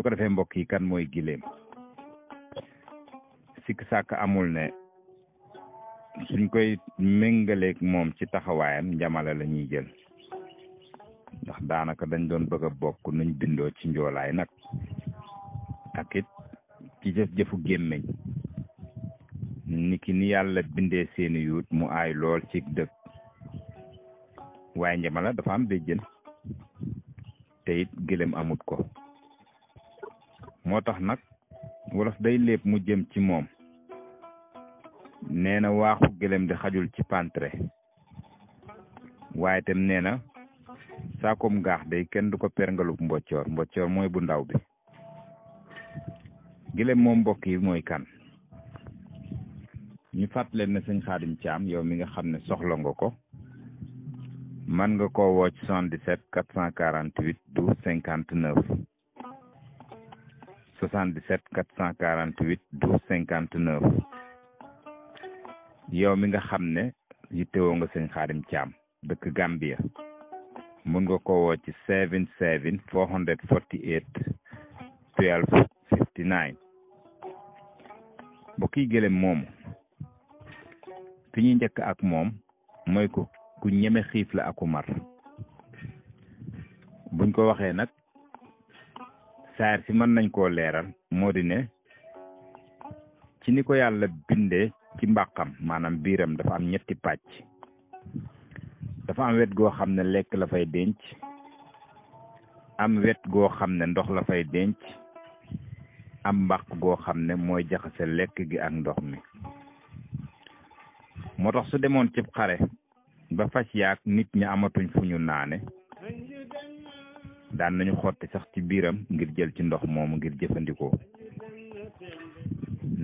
ko defee mbokk yi kan mooy gileem sikk sàkk amul ne suñ koy méngaleeg moom ci taxawaayam njamala la ñuy jël ndax daanaka dañ doon bëgg a bokk nuñ bindoo ci njoolaay nag ak it ci jëf-jëfu gémmeñ niki ni yàlla bindee seeni yuut mu aay lool ci dëkk waaye njamala dafa am béjjën te it gëlëm amut ko moo tax nag wolof day lépp mu jëm ci moom nee na waaxu gëlëm di xajul ci pantre waaye tam nee na saakom gaax day kenn du ko perngalub mboccoor mooy bu ndaw bi gëlëm moom mbokk yi mooy kan ñu fàttaleen ne sëñ Xaadim Caam yow mi nga xam ne soxla nga ko man nga ko woo ci 77 448 12 59 77 448 12 59 yow mi nga xam ne yittewoo nga sëñ Xaadim Caam dëkk Gambia mun nga ko woo ci 77 448 12 59 mbokk yi gëlëm moomu fi ñuy njëkk ak moom mooy ku ñeme xiif la aku mar buñ ko waxee nag saar si mën nañ koo leeral moo di ne ci ni ko yàlla bindee ci mbàqam maanaam biiram dafa am ñetti pàcc dafa am wet goo xam ne lekk la fay denc am wet goo xam ne ndox la fay denc am mbàq goo xam ne mooy jaxase lekk gi ak ndox mi moo tax su demoon cib xare ba fas yaak nit ñi amatuñ fu ñu naane daan nañu xotti sax ci biiram ngir jël ci ndox moomu ngir jëfandikoo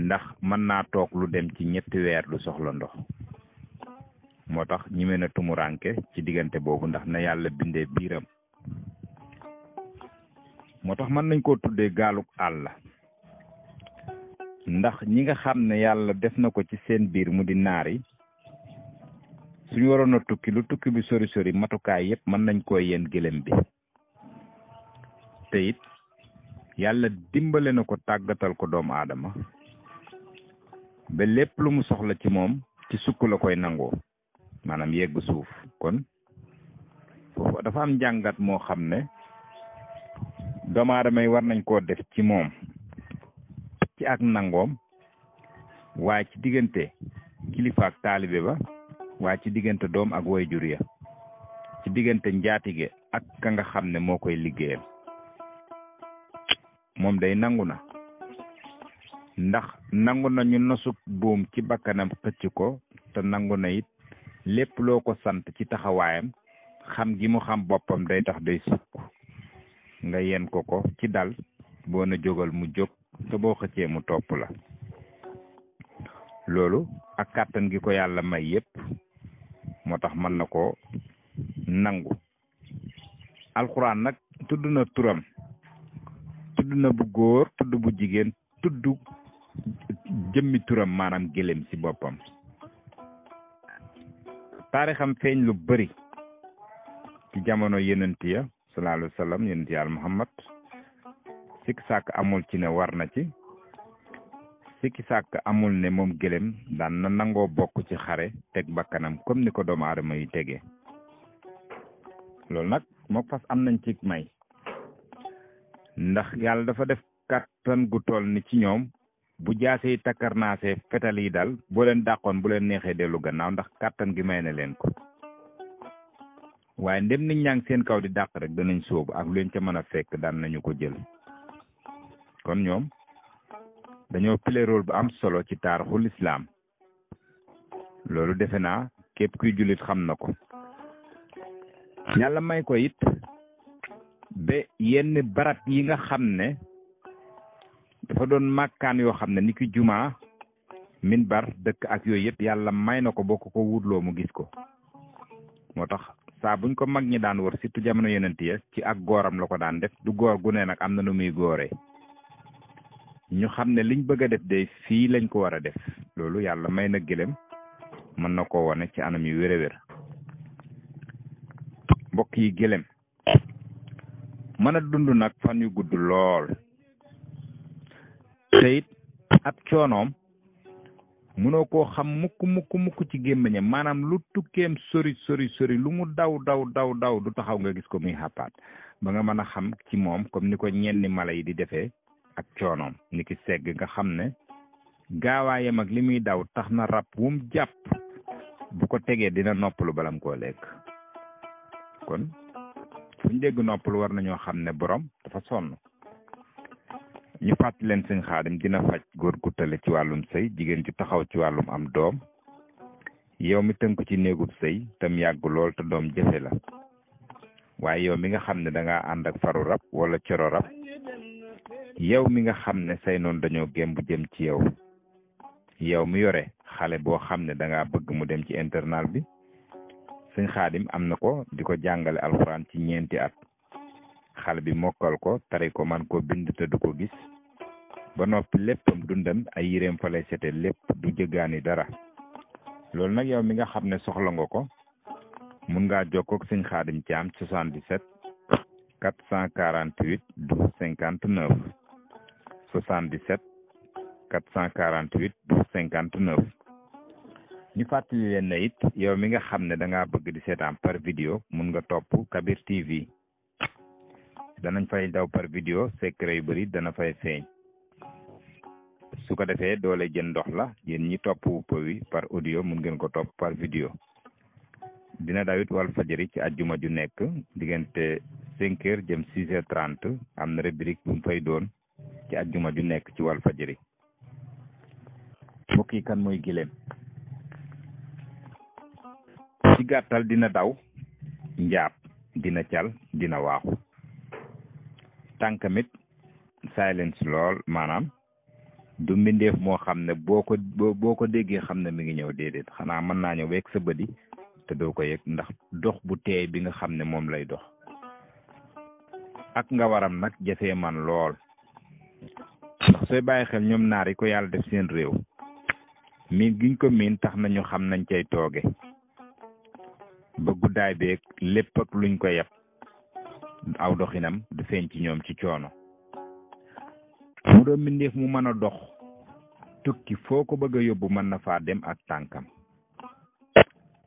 ndax mën naa toog lu dem ci 3 weer du soxla ndox moo tax ñi mën a tumuranke ci diggante boobu ndax na yàlla bindee biiram moo tax mën nañ koo tuddee gaaluk àll ndax ñi nga xam ne yàlla def na ko ci seen biir mu di naar yi suñu waroon a tukki lu tukki bi sori matukaay yëpp mën nañ koo yéen gëlëm bi te it yàlla dimbale na ko tàggatal ko doomu aadama ba lépp lu mu soxla ci moom ci sukk la koy nangoo maanaam yegg suuf kon foofu dafa am njàngat moo xam ne doomu aadama yi war nañ koo def ci moom ci ak nangoom waaye ci diggante kilifa ak taalibe ba waaye ci diggante doom ak waajur ya ci diggante njaatige ak ka nga xam ne moo koy liggéeyal moom day nangu na ndax nangu na ñu nosub buum ci bakkanam xëcc ko te nangu na it lépp loo ko sant ci taxawaayam xam gi mu xam boppam day tax day sukk nga yen ko ci dal boo na jógal mu jóg te boo xëccee mu topp la loolu ak kàttan gi ko yàlla may yépp moo tax mën na ko nangu alxuraan nag tudd na turam tudd na bu góor tudd bu jigéen tudd jëmmi turam maanaam gëlëm ci boppam taarixam feeñ lu bari ci jamono yonent ya sallallahu alayhi wa sallam yonent yàlla Muhammad sikki sàkk amul ci ne war na ci sikki sàkk amul ne moom gëlëm daan na nangoo bokk ci xare teg bakkanam comme ni ko doomu aadama yi tegee loolu nag mook fas am nañ ci may ndax yàlla dafa def kattan gu toll ni ci ñoom bu jaase yi takkarnaase fetal yi dal boo leen dàqoon bu leen neexee dellu gannaaw ndax kattan gi may na leen ko waaye ndem nit ñaa ngi seen kaw di dàq rek danañ sóobu ak lu leen ca mën a fekk daan nañu ko jël kon ñoom dañoo play rôle bu am solo ci taarixul islam loolu defe naa képp kuy jullit xam na ko yàlla may ko it ba yenn barab yi nga xam ne dafa doon màkkaan yoo xam ne ni ki jumaa minbar dëkk ak yooyu yëpp yàlla may na ko bokk ko wutloo mu gis ko moo tax saa buñ ko mag ñi daan wër surtout jamono yonent ya ci ak góoram la ko daan def du góor gu ne nag am na nu muy góoree ñu xam ne liñ bëgg a def de fii lañ ko war a def loolu yàlla may na gëlëm mën na ko wone ci anam yu wér-wér mbokk yi gëlëm mën a dund nag fan yu gudd lool te it ab coonoom mënoo koo xam mukk ci gémmiñam maanaam lu tukkeem sori lu mu daw du taxaw nga gis ko muy xàppaat ba nga mën a xam ci moom comme ni ko ñenni mala yi di defee ak coonoom ni ki segg nga xam ne gaawaayam ak li muy daw tax na rab wum jàpp bu ko tegee dina noppalu balam koo lekk kon fuñ dégg noppalu war nañoo xam ne borom dafa sonn. ñu fàttali leen sëñ Xaadim dina faj góor gu tële ci wàllum sëy jigéen ju taxaw ci wàllum am doom yow mi tënku ci néegub sëy tam yàgg lool te doom jafe la waaye yow mi nga xam ne da ngaa ànd ak faru rab wala coro rab yow mi nga xam ne say noonu dañoo gém bu jëm ci yow mi yore xale boo xam ne da ngaa bëgg mu dem ci internat bi sëñ Xaadim am na ko di ko jàngale alxuraan ci 4 at xale bi mokkal ko tari ko man ko bind te du ko gis ba noppi léppam dundam ay yéreem fa lay sete lépp du jëggaani dara loolu nag yow mi nga xam ne soxla nga ko mun ngaa jokkoo ak sëñ Xaadim Caam 77 448 12 59 77 448 12 59 ñu fàttali leen ne it yow mi nga xam ne da ngaa bëgg di seetaan par vidéo mun nga topp Kabir TV danañ fay daw par vidéo secret yu bëri dana fay feeñ su ko defee doole jën ndox la yéen ñi topp wuppa wi par audio mun ngeen ko topp par vidéo dina dawit Walfadjri ci àjjuma ju nekk diggante 5h jëm 6h30 am na rubrique bu mu fay doon ci àjjuma ju nekk ci Walfadjri mbokk yi kan mooy gileem ci gàttal dina daw njaab dina cal dina waaxu tànkamit silence lool maanaam du mbindeef moo xam ne boo ko déggee xam ne mi ngi ñëw déedéet xanaa mën naa ñëw weeg sa bëdi te doo ko yëg ndax dox bu teey bi nga xam ne moom lay dox ak nga waram nag jafee man lool ndax sooy bàyyi xel ñoom naar yi ko yàlla def seen réew miin giñ ko miin tax nañu xam nañ cay tooge ba guddaay beeg lépp ak luñ ko yeb aw doxinam du feeñ ci ñoom ci coono mu doon mbindeef mu mën a dox tukki foo ko bëgg a yóbbu mën na faa dem ak tànkam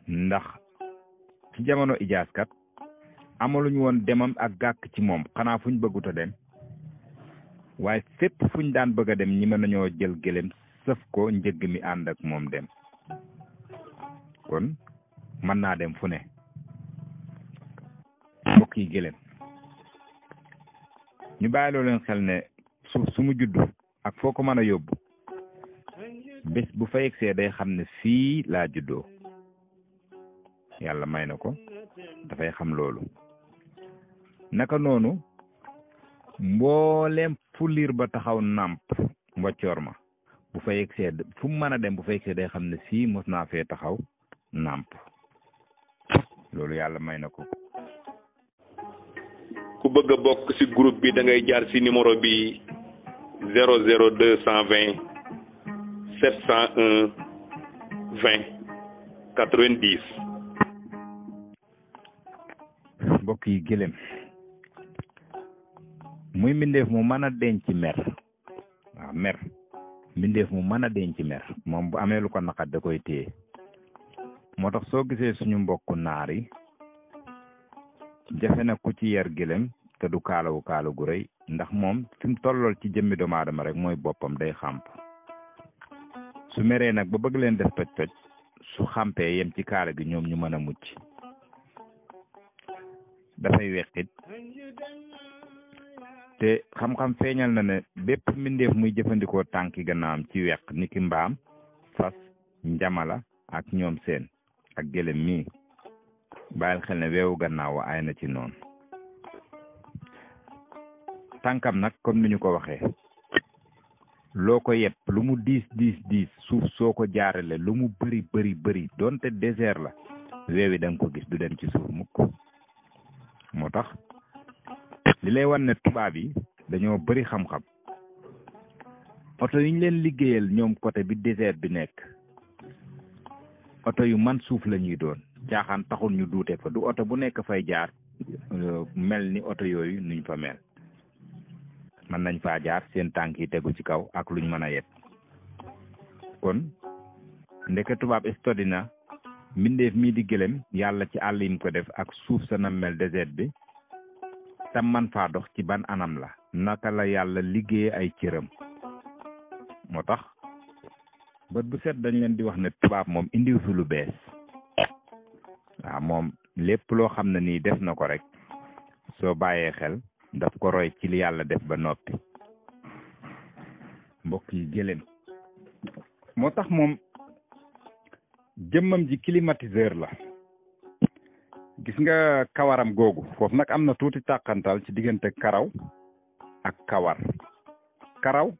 ndax ci jamono ijaaskat amaluñu woon demam ak gàkk ci moom xanaa fuñ bëggut a dem waaye fépp fuñ daan bëgg a dem ñi mën nañoo jël gëlëm sëf ko njëgg mi ànd ak moom dem kon mën naa dem fu ne mbokk yi gëlëm ñu bàyyi loo leen xel ne suuf su mu juddu ak foo ko mën a yóbbu bés bu fa yegsee day xam ne fii laa juddoo yàlla may na ko dafay xam loolu naka noonu mbooleem fu liir ba taxaw nàmp mboccoor ma bu fa yegsee fu mu mën a dem bu fa yegsee day xam ne fii mos naa fee taxaw nàmp loolu yàlla may na ko. ku bëgg a bokk ci groupe bi da ngay jaar ci numéro bi 00220 701 20 90. mbokk yi gëlëm muy mbindeef mu mën a denc mer waaw mer mbindeef mu mën a denc mer moom bu amee lu ko naqat da koy téye moo tax soo gisee suñu mbokku naar yi jafe na ku ci yar gëlëm te du kaalawu kaala gu rëy ndax moom fi mu tollool ci jëmmi doomu aadama rek mooy boppam day xàmp su meree nag ba bëgg leen def toj-toj su xàmpee yem ci kaala gi ñoom ñu mën a mucc dafay weqit te xam-xam feeñal na ne bépp mbindeef muy jëfandikoo tànki gannaawam ci weq niki mbaam fas njamala ak ñoom seen ak gëlëm mii bàyyil xel ne weewu gannaaw wa ay na ci noonu tànkam nag comme ni ñu ko waxee loo ko yeb lu mu diis suuf soo ko jaarale lu mu bëri doonte désert la weewi da nga ko gis du dem ci suuf mukk moo tax li lay wan ne tubaab yi dañoo bëri xam-xam oto yi ñu leen liggéeyal ñoom côté bi désert bi nekk oto yu man suuf la ñuy doon caaxaan taxul ñu duute fa du oto bu nekk fay jaar mel ni oto yooyu nuñ fa mel mën nañ faa jaar seen tànk yi tegu ci kaw ak luñ mën a yeb kon ndeke tubaab study na mbindeef mii di gëlëm yàlla ci àll yim ko def ak suuf sa na mel désert bi tam man faa dox ci ban anam la naka la yàlla liggéey ay cëram moo tax bët bu set dañ leen di wax ne tubaab moom indiw fi lu bees waaw moom lépp loo xam ne nii def na ko rek soo bàyyee xel daf ko roy ci li yàlla def ba noppi mbokk yi gëlëm moo tax moom jëmmam ji climatiseur la gis nga kawaram googu foofu nag am na tuuti tàqantal ci diggante karaw ak kawar karaw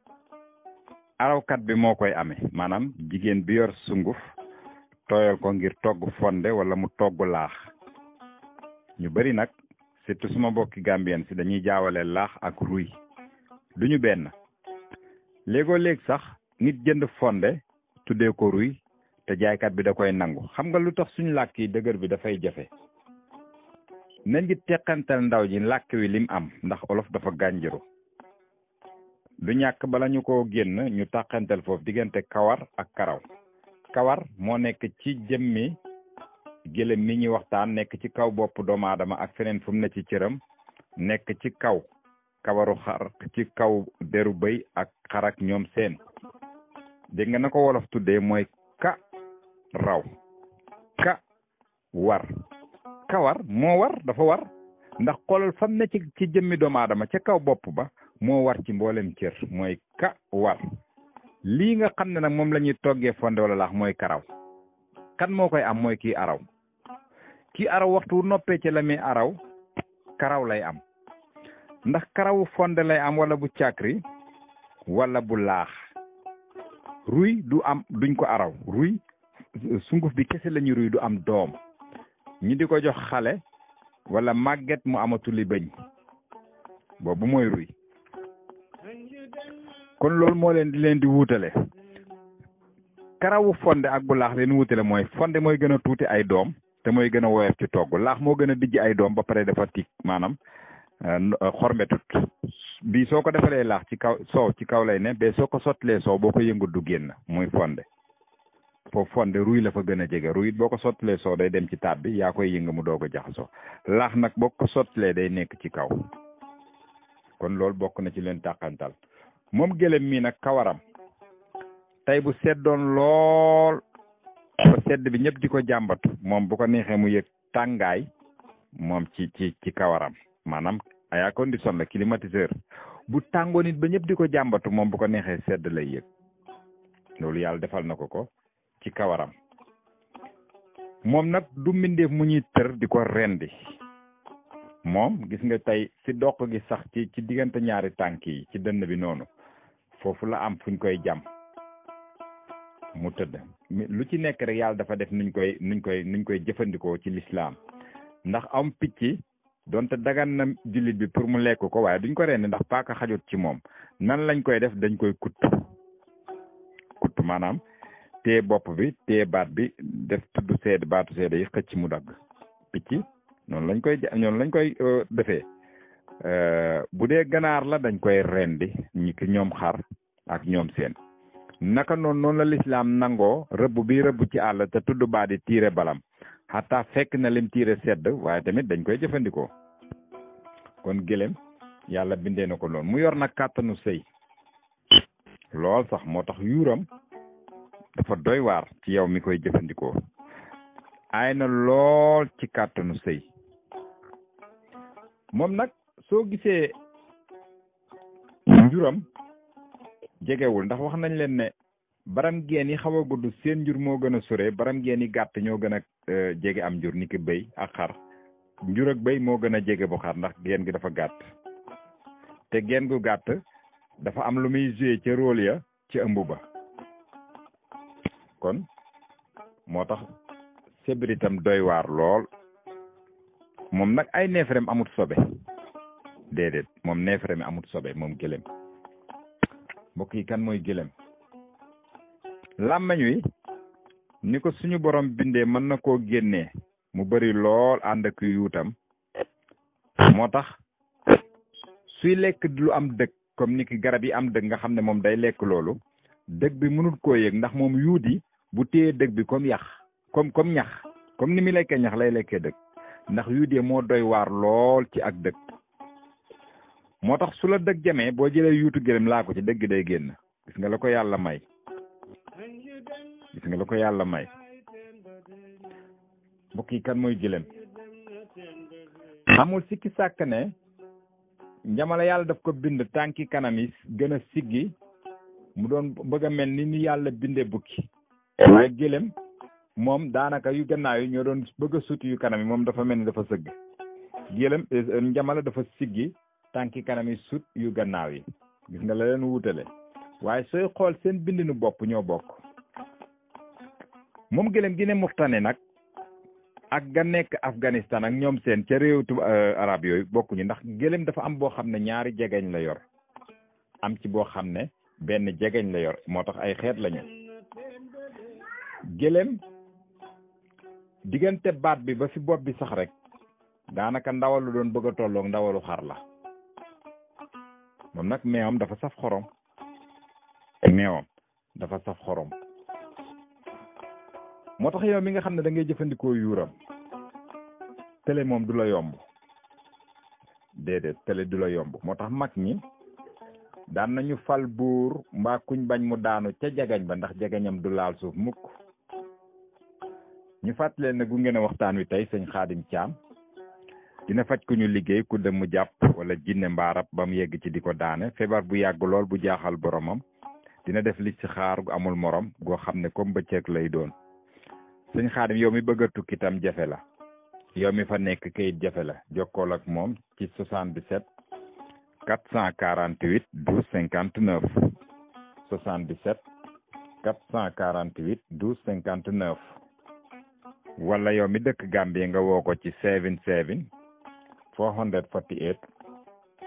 arawkat bi moo koy amee maanaam jigéen bi yor sunguf tooyal ko ngir togg fonde wala mu togg laax ñu bari nag surtout suma bokki gambien si dañuy jaawale laax ak ruy duñu benn léegoo léeg sax nit jënd fonde tuddee ko ruy te jaaykat bi da koy nangu xam nga lu tax suñu làkk yi dëgër bi dafay jafe nañ gi teqantal ndaw ji làkk wi lim am ndax olof dafa gànjaru du ñàkk bala ñu ko génn ñu tàqantal foofu diggante kawar ak karaw kawar moo nekk ci jëmmi gëlëm mi ñuy waxtaan nekk ci kaw bopp doomu aadama ak feneen fu mu ne ci cëram nekk ci kaw kawaru xar ci kaw deru bëy ak xar ak ñoom seen dégg nga na ko wolof tuddee mooy ka raw ka war kawar moo war dafa war ndax xoolal fam ne ci jëmmi doomu aadama ca kaw bopp ba moo war ci mboolem cër mooy ka war lii nga xam ne nag moom la ñuy toggee fonde wala laax mooy karaw kan moo koy am mooy kii araw waxtu noppee ci la muy araw karaw lay am ndax karawu fonde lay am wala bu càkkri wala bu laax ruy du am duñ ko araw ruy sunguf bi kese la ñu ruy du am doom ñi di ko jox xale wala màgget mu amatuli bëñ boobu mooy ruy kon loolu moo leen di wuutale karawu fonde ak bu laax leen wuutale mooy fonde mooy gën a tuuti ay doom te mooy gën a woyof ci togg laax moo gën a dijj ay doom ba pare dafa tig maanaam xormetut bii soo ko defalee laax ci kaw soow ci kaw lay ne ba soo ko sottilee soow boo ko yëngut du génn muy fonde foofu fonde ruy la fa gën a jege ruy it boo ko sottilee soow day dem ci taab bi yaa koy yënga mu doog a jaxasoo laax nag boo ko sottilee day nekk ci kaw kon loolu bokk na ci leen tàqantal moom gëlëm mii nag kawaram tey bu seddoon lool ba sedd bi ñëpp di ko jàmbatu moom bu ko neexee mu yëg tàngaay moom ci kawaram maanaam air condition la climatiseur bu tàngoo nit ba ñëpp di ko jàmbatu moom bu ko neexee sedd lay yëg loolu yàlla defal na ko ci kawaram moom nag du mbindeef mu ñuy tër di ko rendi moom gis nga tey si doq gi sax ci diggante ñaari tànk yi ci dënn bi noonu foofu la am fuñ koy jam mu tëdd lu ci nekk rek yàlla dafa def nuñ koy jëfandikoo ci lislaam ndax am picc donte dagan na jullit bi pour mu lekk ko waaye duñ ko rendi ndax paaka xajut ci moom nan lañ koy def dañ koy kutt maanaam téye bopp bi téye baat bi def tudd baatu seede yi xëcc mu dagg picc noonu lañ koy defee bu dee ganaar la dañ koy rendi ñoom xar ak ñoom seen naka noonu la lislaam nangoo rëbb bi rëbb ci àll te tudd baa di tiire balam xataa fekk na lim tiire sedd waaye tamit dañ koy jëfandikoo kon gëlëm yàlla bindee na ko loolu mu yor nag kàttanu sëy lool sax moo tax yuuram dafa doy waar ci yow mi koy jëfandikoo aay na lool ci kàttanu sëy moom nag soo gisee njuram jegewul ndax wax nañ leen ne baram geen yi xaw a gudd seen njur moo gën a sore baram geen yi gàtt ñoo gën a jege am njur ni ki bëy ak xar njur ak bëy moo gën a jege bu xar ndax geen gi dafa gàtt te geen gu gàtt dafa am lu muy joué ca rôle ya ci ëmb ba kon moo tax sébritam doy waar lool moom nag ay neeferem amut sobe déedéet moom neeferem amut sobe moom gëlëm mbokk yi kan mooy gëlëm làmmeñ wi ni ko suñu borom bindee mën na koo génnee mu bari lool ànd ak yuutam moo tax suy lekk lu am dëkk comme ni ki garab yi am dëgg nga xam ne moom day lekk loolu dëgg bi mënul koo yëg ndax moom yuudi bu téyee dëgg bi comme yax comme ñax comme ni muy lekkee ñax lay lekkee dëgg ndax yuudee moo doy waar lool ci ak dëgg moo tax su la dëgg jamee boo jëlee yuutu gëlëm laa ko ci dëgg day génn gis nga la ko yàlla may mbokk yi kan mooy gëlëm amul sikki sàkk ne njamala yàlla daf ko bind tànki kanam yi gën a siggi mu doon bëgg a mel ni yàlla bindee bukki waaye gëlëm moom daanaka yu gannaaw yi ñoo doon bëgg a suti yu kanam yi moom dafa mel ni dafa sëgg gëlëm njamala dafa siggi tànki kanam yi sut yu gannaaw yi gis nga la leen wutale waaye sooy xool seen bindinu bopp ñoo bokk moom gëlëm gi ne Mauritanie nag ak ga nekk Afghanistan ak ñoom seen ca réew arab yooyu bokkuñu ndax gëlëm dafa am boo xam ne ñaari jegeñ la yor am ci boo xam ne benn jegeñ la yor moo tax ay xeet lañu gëlëm diggante baat bi ba fi bopp bi sax rek daanaka ndawal lu doon bëgg a tolloog ndawalu xar la moom nag meewam dafa saf xorom moo tax yow mi nga xam ne da ngay jëfandikoo yuuram télé moom du la yomb déedéet télé du la yomb moo tax mag ñi daan nañu fal buur mbaa kuñ bañ mu daanu ca jagañ ba ndax jagañam du laal suuf mukk ñu fàttaleen ne gu ngeen a waxtaan wi tey sëñ Xaadim Caam dina faj ku ñu liggéey ku dem mu jàpp wala jinne mbaarab ba mu yegg ci di ko daane feebar bu yàgg lool bu jaaxal boromam dina def li ci xaar gu amul morom goo xam ne comme bëccëg lay doon sëñ Xaadim yow mi bëgg a tukki tam jafe la yow mi fa nekk kayit jafe la jokkool ak moom ci 77 448 12 59 77 448 12 59 wala yow mi dëkk Gambie nga woo ko ci 77 448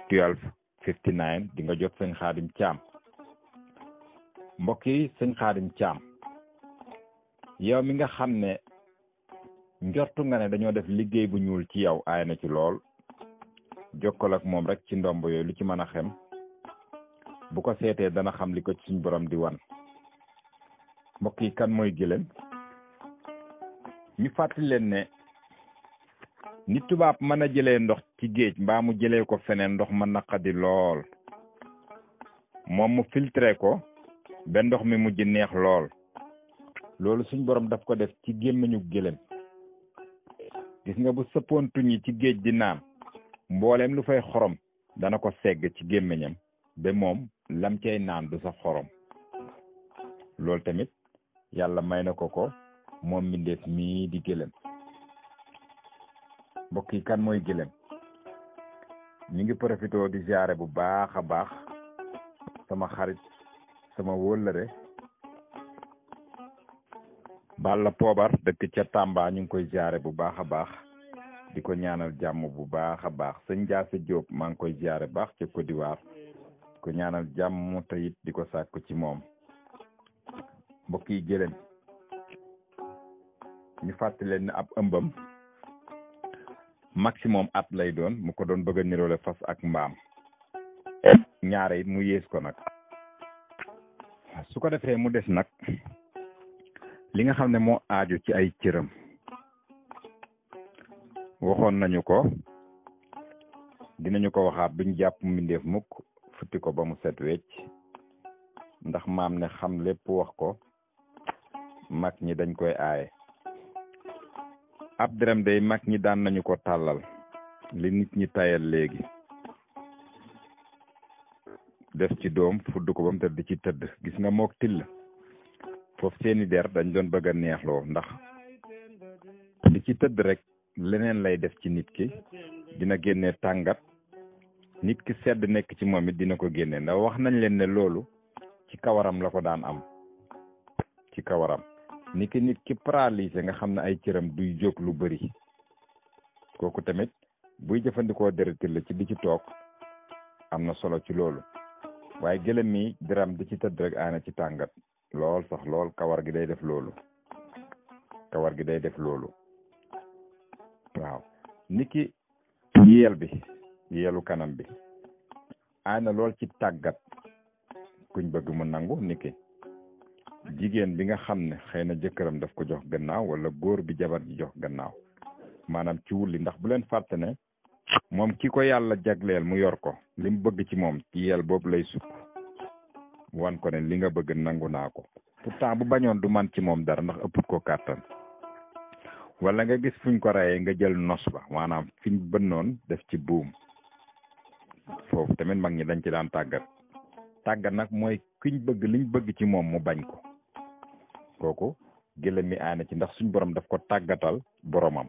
12 59 di nga jot sëñ Xaadim Caam mbokk yi sëñ Xaadim Caam yow mi nga xam ne njortu nga ne dañoo def liggéey bu ñuul ci yow aay na ci lool jokkal ak moom rek ci ndomb yooyu lu ci mën a xem bu ko seetee dana xam li ko ci suñ borom di wan mbokk yi kan mooy gëlëm ñu fàttali leen ne nit tubaab mën a jëlee ndox ci géej mbaa mu jëlee ko feneen ndox ma naqadi lool moom mu filtré ko ba ndox mi mujj neex lool loolu suñ borom daf ko def ci gémmiñu gëlëm gis nga bu sëppoon tuñ yi ci géej di naan mbooleem lu fay xorom dana ko segg ci gémmiñam ba moom lam cay naan du sa xorom loolu tamit yàlla may na ko moom mbindeef mii di gëlëm mbokk yi kan mooy gëlëm ñu ngi profité di ziare bu baax a baax sama xarit sama wóllëre Balla Poobar dëkk ca Tamba ñu ngi koy ziare bu baax a baax di ko ñaanal jàmm bu baax a baax sëñ Jaase Jóob maa ngi koy ziare baax ca Côte d'Ivoire di ko ñaanal jàmm te it di ko sàkku ci moom mbokk yi gëlëm ñu fàttali leen ne ab ëmbam maximum at lay doon mu ko doon bëgg a niroole fas ak mbaam ñaare it mu yées ko nag su ko defee mu des nag li nga xam ne moo aaju ci ay cëram waxoon nañu ko dinañu ko waxaat duñ jàpp mbindeef mukk futti ko ba mu set wecc ndax maam ne xam lépp wax ko mag ñi dañ koy aaye ab dërëm day mag ñi daan nañu ko tàllal li nit ñi tayal léegi def ci doom fudd ko ba mu tëdd ci tëdd gis nga mook till foofu seeni der dañ doon bëgg a neexloo ndax li ci tëdd rek leneen lay def ci nit ki dina génne tàngat nit ki sedd nekk ci moom it dina ko génne ndax wax nañ leen ne loolu ci kawaram la ko daan am ci kawaram ni ki nit ki paralysé nga xam ne ay cëram duy jóg lu bari kooku tamit buy jëfandikoo deretil la ci di ci toog am na solo ci loolu waaye gëlëm mi deram di ci tëdd rek aana ci tàngat lool sax lool kawar gi day def loolu waaw ni ki yeel bi yeelu kanam bi aay na lool ci tàggat kuñ bëgg mu nangu niki jigéen bi nga xam ne xëy na jëkkëram daf ko jox gannaaw wala góor bi jabar ji jox gannaaw maanaam ci wulli ndax bu leen fàtte ne moom ki ko yàlla jagleel mu yor ko li mu bëgg ci moom ci yel boobu lay sukk wan ko ne li nga bëgg nangu naa ko pourtant bu bañoon du man ci moom dara ndax ëpp ko kàttan wala nga gis fuñ ko rayee nga jël nos ba maanaam fiñ bënnoon def ci buum foofu tamit mag ñi dañ ci daan tàggat nag mooy kiñ bëgg liñ bëgg ci moom mu bañ ko kooku gëlëm mi aana ci ndax suñ borom daf ko tàggatal boromam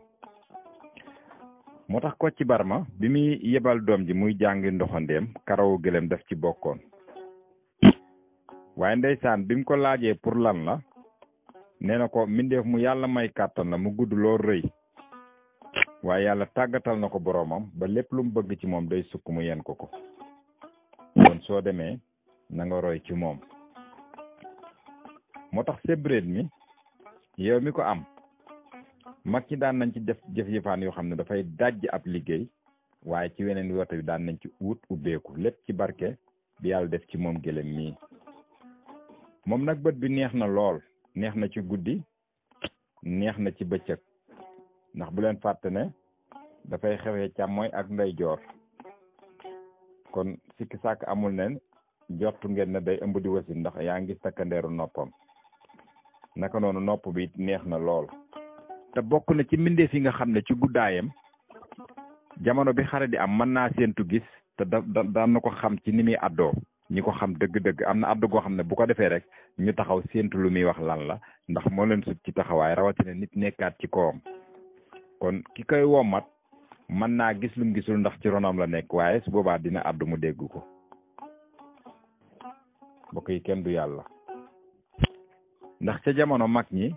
moo tax ko ci barma bi muy yebal doom ji muy jàngi ndoxandeem karawu gëlëm daf ci bokkoon waaye ndeysaan bi mu ko laajee pour lan la nee na ko mbindeef mu yàlla may kàttan la mu gudd lool rëy waaye yàlla tàggatal na ko boromam ba lépp lu mu bëgg ci moom day sukk mu yen ko kon soo demee na nga roy ci moom moo tax sébréet mi yow mi ko am mag ñi daan nañ ci def jëf yëfaan yoo xam ne dafay dajj ab liggéey waaye ci weneen woote bi daan nañ ci wut ubbeeku lépp ci barke bi yàlla def ci moom gëlëm mii moom nag bët bi neex na lool neex na ci guddi neex na ci bëccëg ndax bu leen fàtte ne dafay xewee càmmooy ak ndeyjoor kon sikki sàkk amul ne jortu ngeen ne day ëmb di wasin ndax yaa ngi takkandeeru noppam naka noonu nopp bi neex na lool te bokk na ci mbindeef yi nga xam ne ci guddaayam jamono bi xare di am mën naa séentu gis te daan na ko xam ci ni muy àddoo ñi ko xam dëgg-dëgg am na àddu goo xam ne bu ko defee rek ñu taxaw séentu lu muy wax lan la ndax moo leen sut ci taxawaay rawatina nit nekkaat ci kawam kon ki koy womat mën naa gis lu mu gisul ndax ci ronam la nekk waaye su boobaa dina àddu mu dégg ko mbokk yi kenn du yàlla ndax ca jamono mag ñi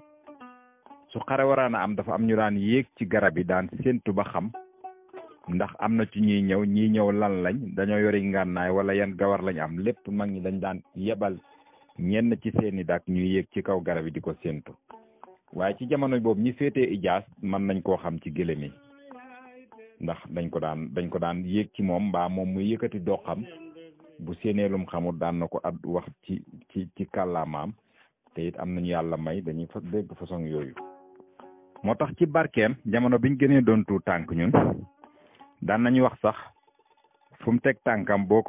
su xare waraan a am dafa am ñu daan yéeg ci garab yi daan séentu ba xam ndax am na ci ñuy ñëw lan lañ dañoo yori ngànnaay wala yan gawar lañ am lépp mag ñi dañ daan yebal ñenn ci seeni dak ñuy yéeg ci kaw garab yi di ko séentu waaye ci jamono boobu ñi féetee ijaas mën nañ koo xam ci gëlëm yi ndax dañ ko daan yéeg ci moom mbaa moom muy yëkkati doxam bu séeneelum xamul daan na ko ad wax ci kàllaamaam te it am nañu yàlla may dañuy fa dégg façon yooyu moo tax ci barkeem jamono biñ gënee doon tuut tànk ñun daan nañu wax sax fu mu teg tànkam bu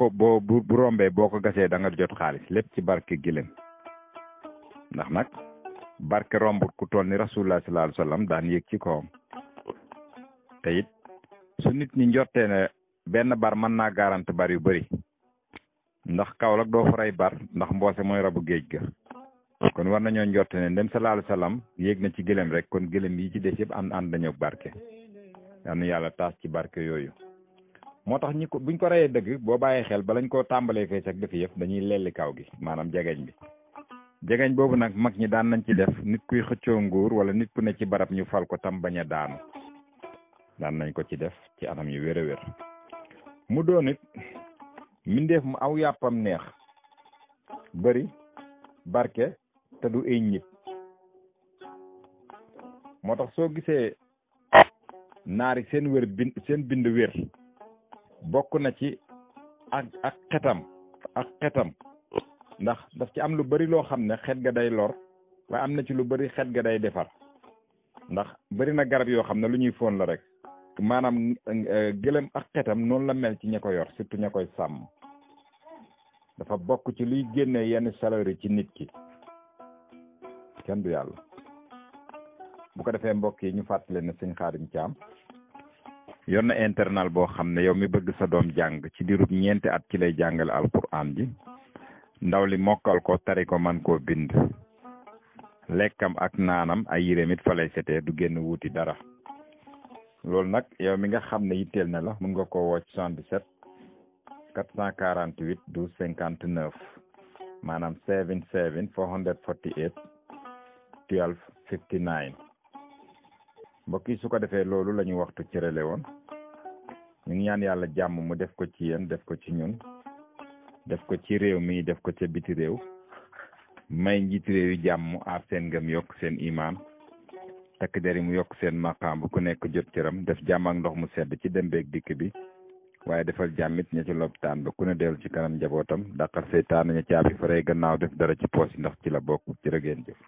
rombee boo ko gasee da nga jot xaalis lépp ci barke gëlëm ndax nag barke rombut ku toll ni rasulullah sallallahu alayhi wasallam daan yéeg ci kawam te it su nit ñi njortee ne benn bar mën naa garante bar yu bëri ndax Kaolack doo fa rey bar ndax mboose mooy rabu géej ga kon war nañoo njorte ne ndem sallallahu alayhi wasallam yéeg na ci gëlëm rek kon gëlëm yi ci des yëpp ànd dañoo barke yal na yàlla taas ci barke yooyu moo tax buñ ko reyee dëgg boo bàyyee xel ba lañ koo tàmbalee fees ak defi yëpp dañuy lelli kaw gi maanaam jegeñ bi jegeñ boobu nag mag ñi daan nañ ci def nit kuy xëccoo nguur wala nit ku ne ci barab ñu fal ko tam bañ a daanu daan nañ ko ci def ci anam yu wér a wér mu doon it mbindeef mu aw yàppam neex bëri barke te du ay ñit moo tax soo gisee naari seen bind wér bokk na ci ak xetam ndax daf ci am lu bari loo xam ne xet ga day lor waaye am na ci lu bari xet ga day defar ndax bari na garab yoo xam ne lu ñuy foon la rek maanaam gëlëm ak xetam noonu la mel ci ña ko yor surtout ña koy sàmm dafa bokk ci luy génne yenn chaleur ci nit ki kenn du yàlla bu ko defee mbokk yi ñu fàttali ne sëñ Xaadim Caam yor na internal boo xam ne yow mi bëgg sa doom jàng ci diirub 4 at ci lay jàngale alquran ji ndaw li mokkal ko tari ko man koo bind lekkam ak naanam ay yéreem it fa lay setee du génn wuuti dara loolu nag yow mi nga xam ne yitteel na la mën nga koo woo 77 448 12 59 maanaam 77 448 12 59 mbokk yi su ko defee loolu la ñu waxtu cërale woon ñu ngi ñaan yàlla jàmm mu def ko ci yéen def ko ci ñun def ko ci réew mi def ko ca biti réew may njiiti réew yi jàmm aar seen ngëm yokk seen imaan takk der yi mu yokk seen maqaam bu ku nekk jot cëram def jàmm ak ndox mu sedd ci dem beeg dikk bi waaye defal jàmmit ña ci lopitaan ba ku ne dellu ci kanam njabootam dàqal seytaan ña caabi faree gannaaw def dara ci poos yi ndax ci la bokk jërë ngeen jëf